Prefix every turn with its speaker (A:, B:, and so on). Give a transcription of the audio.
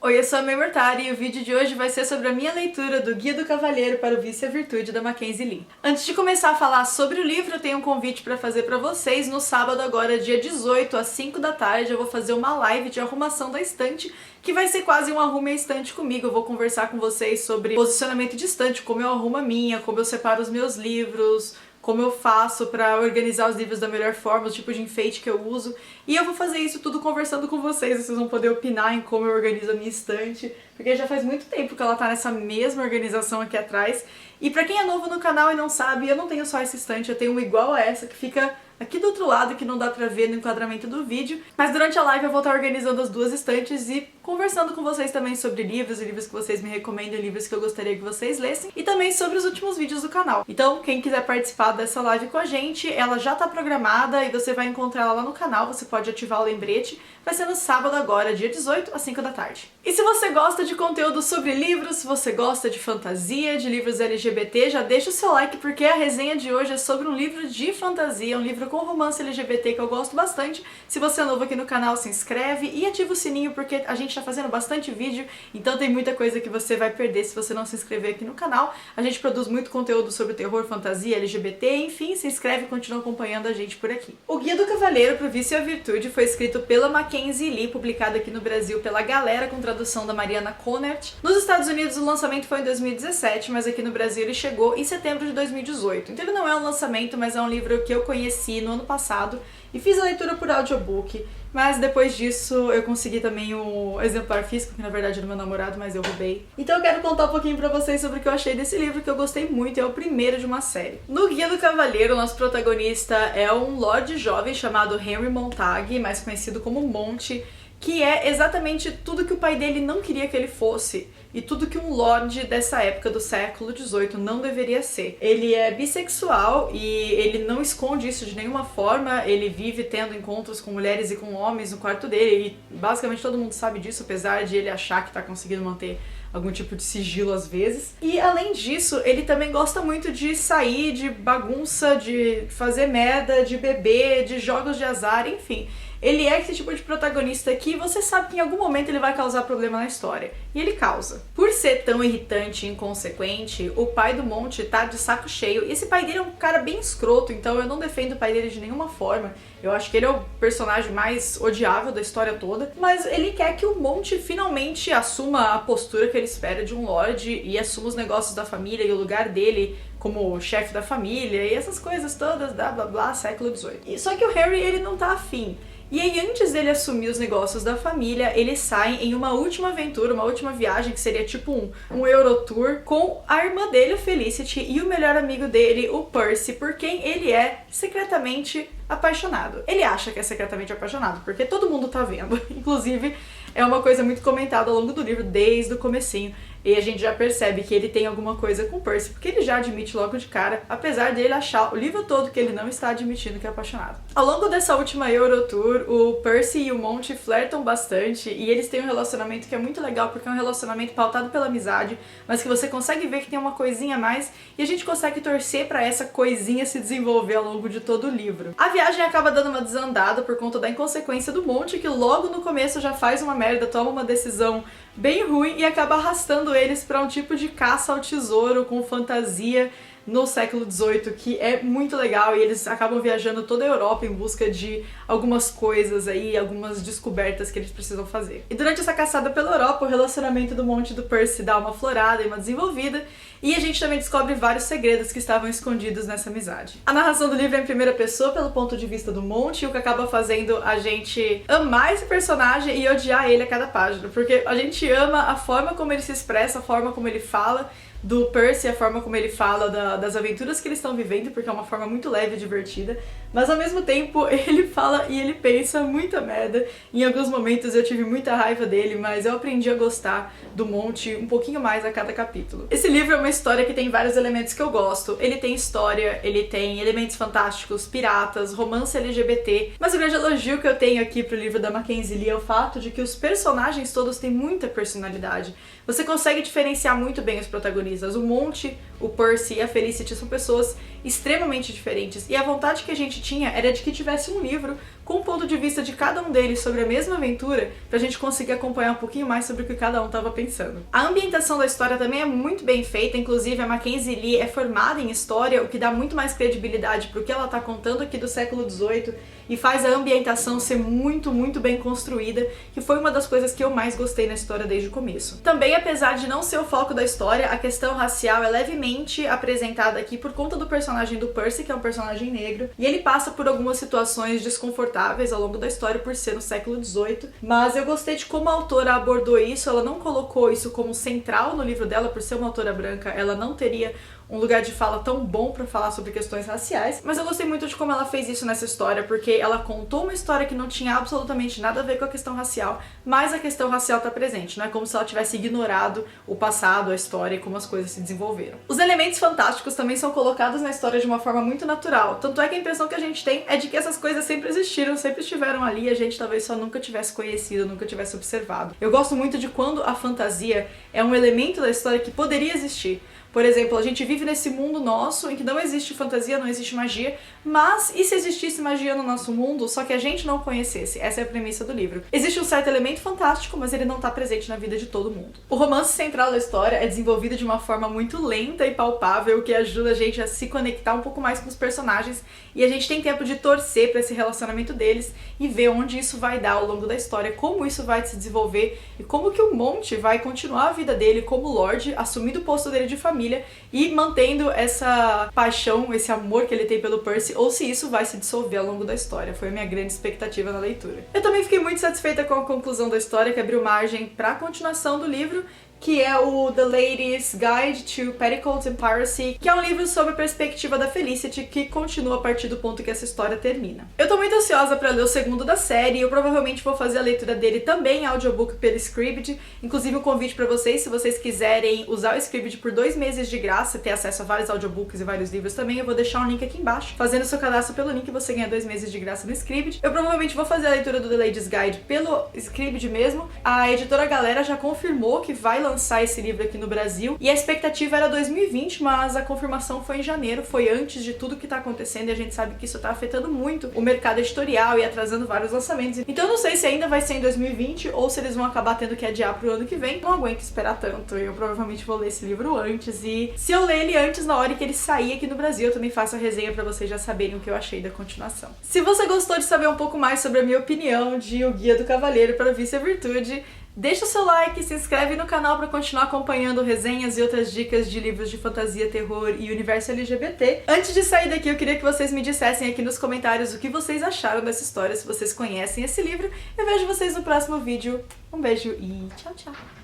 A: Oi, eu sou a May Mortari e o vídeo de hoje vai ser sobre a minha leitura do Guia do Cavalheiro para o Vício e a Virtude, da Mackenzie Lee. Antes de começar a falar sobre o livro, eu tenho um convite para fazer para vocês. No sábado, agora dia 18, às 5 da tarde, eu vou fazer uma live de arrumação da estante, que vai ser quase um arrume a estante comigo. Eu vou conversar com vocês sobre posicionamento de estante, como eu arrumo a minha, como eu separo os meus livros, como eu faço pra organizar os livros da melhor forma, o tipo de enfeite que eu uso. E eu vou fazer isso tudo conversando com vocês, vocês vão poder opinar em como eu organizo a minha estante, porque já faz muito tempo que ela tá nessa mesma organização aqui atrás. E pra quem é novo no canal e não sabe, eu não tenho só essa estante, eu tenho uma igual a essa que fica aqui do outro lado, que não dá pra ver no enquadramento do vídeo. Mas durante a live eu vou estar organizando as duas estantes e conversando com vocês também sobre livros e livros que vocês me recomendam, livros que eu gostaria que vocês lessem, e também sobre os últimos vídeos do canal. Então, quem quiser participar dessa live com a gente, ela já tá programada e você vai encontrar ela lá no canal, você pode ativar o lembrete. Vai ser no sábado agora, dia 18, às 5 da tarde. E se você gosta de conteúdo sobre livros, se você gosta de fantasia, de livros LGBT, já deixa o seu like, porque a resenha de hoje é sobre um livro de fantasia, um livro com romance LGBT que eu gosto bastante. Se você é novo aqui no canal, se inscreve e ativa o sininho, porque a gente tá fazendo bastante vídeo, então tem muita coisa que você vai perder se você não se inscrever aqui no canal. A gente produz muito conteúdo sobre terror, fantasia, LGBT, enfim, se inscreve e continua acompanhando a gente por aqui. O Guia do Cavalheiro para o Vício e a Virtude foi escrito pela Mackenzie Lee, publicado aqui no Brasil pela Galera, com tradução da Mariana Conert. Nos Estados Unidos o lançamento foi em 2017, mas aqui no Brasil ele chegou em setembro de 2018. Então ele não é um lançamento, mas é um livro que eu conheci no ano passado e fiz a leitura por audiobook. Mas depois disso eu consegui também o exemplar físico, que na verdade é do meu namorado, mas eu roubei. Então eu quero contar um pouquinho pra vocês sobre o que eu achei desse livro, que eu gostei muito, é o primeiro de uma série. No Guia do Cavalheiro, o nosso protagonista é um lord jovem chamado Henry Montag, mais conhecido como Monty, que é exatamente tudo que o pai dele não queria que ele fosse e tudo que um lord dessa época do século XVIII não deveria ser. Ele é bissexual e ele não esconde isso de nenhuma forma, ele vive tendo encontros com mulheres e com homens no quarto dele e basicamente todo mundo sabe disso, apesar de ele achar que tá conseguindo manter algum tipo de sigilo às vezes. E além disso, ele também gosta muito de sair, de bagunça, de fazer merda, de beber, de jogos de azar, enfim. Ele é esse tipo de protagonista que você sabe que em algum momento ele vai causar problema na história. E ele causa. Por ser tão irritante e inconsequente, o pai do Monty tá de saco cheio. E esse pai dele é um cara bem escroto, então eu não defendo o pai dele de nenhuma forma. Eu acho que ele é o personagem mais odiável da história toda. Mas ele quer que o Monty finalmente assuma a postura que ele espera de um lord e assuma os negócios da família e o lugar dele como chefe da família e essas coisas todas, blá blá blá, século XVIII. Só que o Harry, ele não tá afim. E aí, antes dele assumir os negócios da família, eles saem em uma última aventura, uma última viagem, que seria tipo um Eurotour, com a irmã dele, o Felicity, e o melhor amigo dele, o Percy, por quem ele é secretamente apaixonado. Ele acha que é secretamente apaixonado, porque todo mundo tá vendo. Inclusive, é uma coisa muito comentada ao longo do livro, desde o comecinho. E a gente já percebe que ele tem alguma coisa com o Percy, porque ele já admite logo de cara, apesar dele achar o livro todo que ele não está admitindo que é apaixonado. Ao longo dessa última Eurotour, o Percy e o Monty flertam bastante, e eles têm um relacionamento que é muito legal, porque é um relacionamento pautado pela amizade, mas que você consegue ver que tem uma coisinha a mais, e a gente consegue torcer pra essa coisinha se desenvolver ao longo de todo o livro. A viagem acaba dando uma desandada por conta da inconsequência do Monty, que logo no começo já faz uma merda, toma uma decisão bem ruim e acaba arrastando eles para um tipo de caça ao tesouro com fantasia no século XVIII, que é muito legal, e eles acabam viajando toda a Europa em busca de algumas coisas aí, algumas descobertas que eles precisam fazer. E durante essa caçada pela Europa, o relacionamento do Monty e do Percy dá uma florada e uma desenvolvida, e a gente também descobre vários segredos que estavam escondidos nessa amizade. A narração do livro é em primeira pessoa, pelo ponto de vista do Monty, o que acaba fazendo a gente amar esse personagem e odiar ele a cada página, porque a gente ama a forma como ele se expressa, a forma como ele fala, do Percy, a forma como ele fala das aventuras que eles estão vivendo, porque é uma forma muito leve e divertida, mas ao mesmo tempo ele fala e ele pensa muita merda. Em alguns momentos eu tive muita raiva dele, mas eu aprendi a gostar do Monty um pouquinho mais a cada capítulo. Esse livro é uma história que tem vários elementos que eu gosto. Ele tem história, ele tem elementos fantásticos, piratas, romance LGBT, mas o grande elogio que eu tenho aqui pro livro da Mackenzie Lee é o fato de que os personagens todos têm muita personalidade. Você consegue diferenciar muito bem os protagonistas protagonistas. O Monty, o Percy e a Felicity são pessoas extremamente diferentes, e a vontade que a gente tinha era de que tivesse um livro com o ponto de vista de cada um deles sobre a mesma aventura, pra gente conseguir acompanhar um pouquinho mais sobre o que cada um estava pensando. A ambientação da história também é muito bem feita, inclusive a Mackenzie Lee é formada em história, o que dá muito mais credibilidade pro que ela tá contando aqui do século XVIII, e faz a ambientação ser muito bem construída, que foi uma das coisas que eu mais gostei na história desde o começo. Também, apesar de não ser o foco da história, a questão racial é levemente apresentada aqui por conta do personagem do Percy, que é um personagem negro, e ele passa por algumas situações desconfortáveis ao longo da história por ser no século XVIII, mas eu gostei de como a autora abordou isso. Ela não colocou isso como central no livro dela, por ser uma autora branca, ela não teria um lugar de fala tão bom pra falar sobre questões raciais, mas eu gostei muito de como ela fez isso nessa história, porque ela contou uma história que não tinha absolutamente nada a ver com a questão racial, mas a questão racial tá presente, não é como se ela tivesse ignorado o passado, a história e como as coisas se desenvolveram. Os elementos fantásticos também são colocados na história de uma forma muito natural, tanto é que a impressão que a gente tem é de que essas coisas sempre existiram, sempre estiveram ali, a gente talvez só nunca tivesse conhecido, nunca tivesse observado. Eu gosto muito de quando a fantasia é um elemento da história que poderia existir. Por exemplo, a gente vive nesse mundo nosso em que não existe fantasia, não existe magia, mas e se existisse magia no nosso mundo, só que a gente não conhecesse? Essa é a premissa do livro. Existe um certo elemento fantástico, mas ele não está presente na vida de todo mundo. O romance central da história é desenvolvido de uma forma muito lenta e palpável, o que ajuda a gente a se conectar um pouco mais com os personagens, e a gente tem tempo de torcer para esse relacionamento deles e ver onde isso vai dar ao longo da história, como isso vai se desenvolver e como que o Monty vai continuar a vida dele como Lorde, assumindo o posto dele de família e mantendo essa paixão, esse amor que ele tem pelo Percy, ou se isso vai se dissolver ao longo da história. Foi a minha grande expectativa na leitura. Eu também fiquei muito satisfeita com a conclusão da história, que abriu margem para a continuação do livro, que é o The Lady's Guide to Petticoats and Piracy, que é um livro sobre a perspectiva da Felicity, que continua a partir do ponto que essa história termina. Eu tô muito ansiosa pra ler o segundo da série, e eu provavelmente vou fazer a leitura dele também em audiobook pelo Scribd, inclusive um convite pra vocês, se vocês quiserem usar o Scribd por 2 meses de graça, ter acesso a vários audiobooks e vários livros também, eu vou deixar um link aqui embaixo. Fazendo seu cadastro pelo link, você ganha 2 meses de graça no Scribd. Eu provavelmente vou fazer a leitura do The Lady's Guide pelo Scribd mesmo. A editora Galera já confirmou que vai lançar esse livro aqui no Brasil, e a expectativa era 2020, mas a confirmação foi em janeiro, foi antes de tudo que tá acontecendo, e a gente sabe que isso tá afetando muito o mercado editorial e atrasando vários lançamentos. Então eu não sei se ainda vai ser em 2020 ou se eles vão acabar tendo que adiar pro ano que vem. Não aguento esperar tanto, eu provavelmente vou ler esse livro antes, e se eu ler ele antes, na hora que ele sair aqui no Brasil, eu também faço a resenha pra vocês já saberem o que eu achei da continuação. Se você gostou de saber um pouco mais sobre a minha opinião de O Guia do Cavaleiro para o Vício e a Virtude, deixa o seu like, se inscreve no canal para continuar acompanhando resenhas e outras dicas de livros de fantasia, terror e universo LGBT. Antes de sair daqui, eu queria que vocês me dissessem aqui nos comentários o que vocês acharam dessa história, se vocês conhecem esse livro. Eu vejo vocês no próximo vídeo. Um beijo e tchau, tchau!